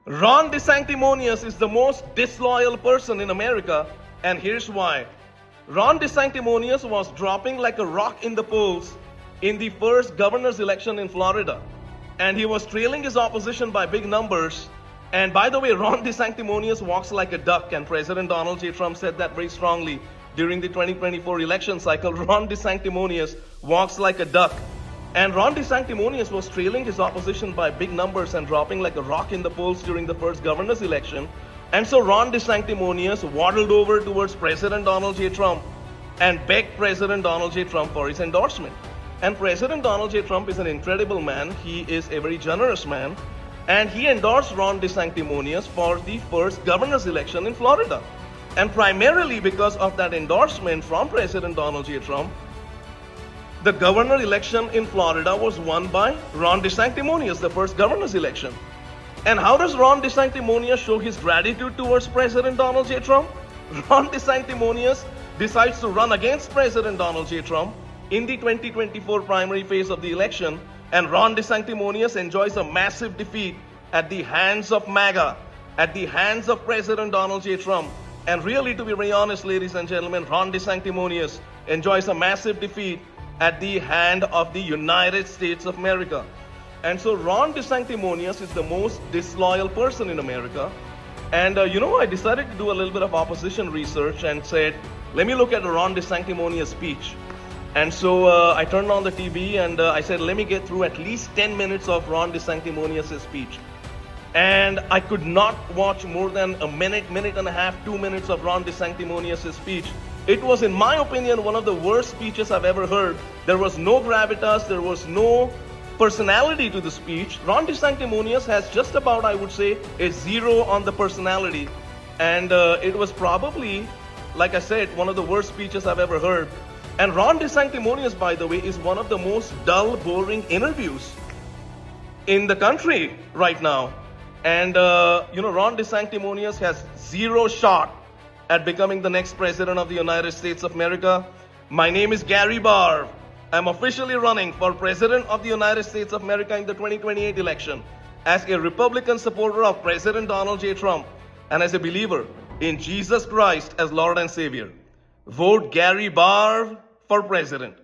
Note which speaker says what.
Speaker 1: Ron Desanctimonious is the most disloyal person in America, and here's why. Ron Desanctimonious was dropping like a rock in the polls in the first governor's election in Florida, and he was trailing his opposition by big numbers. And by the way, Ron Desanctimonious walks like a duck, and President Donald J. Trump said that very strongly during the 2024 election cycle. Ron Desanctimonious walks like a duck. And Ron Desanctimonious was trailing his opposition by big numbers and dropping like a rock in the polls during the first governor's election. And so Ron Desanctimonious waddled over towards President Donald J. Trump and begged President Donald J. Trump for his endorsement. And President Donald J. Trump is an incredible man. He is a very generous man. And he endorsed Ron Desanctimonious for the first governor's election in Florida. And primarily because of that endorsement from President Donald J. Trump, the governor election in Florida was won by Ron Desanctimonious, the first governor's election. And how does Ron Desanctimonious show his gratitude towards President Donald J. Trump? Ron Desanctimonious decides to run against President Donald J. Trump in the 2024 primary phase of the election, and Ron Desanctimonious enjoys a massive defeat at the hands of MAGA, at the hands of President Donald J. Trump. And really, to be very honest, ladies and gentlemen, Ron Desanctimonious enjoys a massive defeat at the hand of the United States of America. And so Ron Desanctimonious is the most disloyal person in America. And I decided to do a little bit of opposition research and said, let me look at a Ron Desanctimonious speech. And so I turned on the TV and I said, let me get through at least 10 minutes of Ron Desanctimonious' speech. And I could not watch more than a minute, minute and a half, 2 minutes of Ron Desanctimonious' speech. It was, in my opinion, one of the worst speeches I've ever heard. There was no gravitas, there was no personality to the speech. Ron Desanctimonious has just about, I would say, a 0 on the personality. And it was probably, like I said, one of the worst speeches I've ever heard. And Ron Desanctimonious, by the way, is one of the most dull, boring interviews in the country right now. And, Ron Desanctimonious has 0 shot at becoming the next president of the United States of America. My name is Gary Barve. I'm officially running for president of the United States of America in the 2028 election as a Republican supporter of President Donald J. Trump and as a believer in Jesus Christ as Lord and Savior. Vote Gary Barve for president.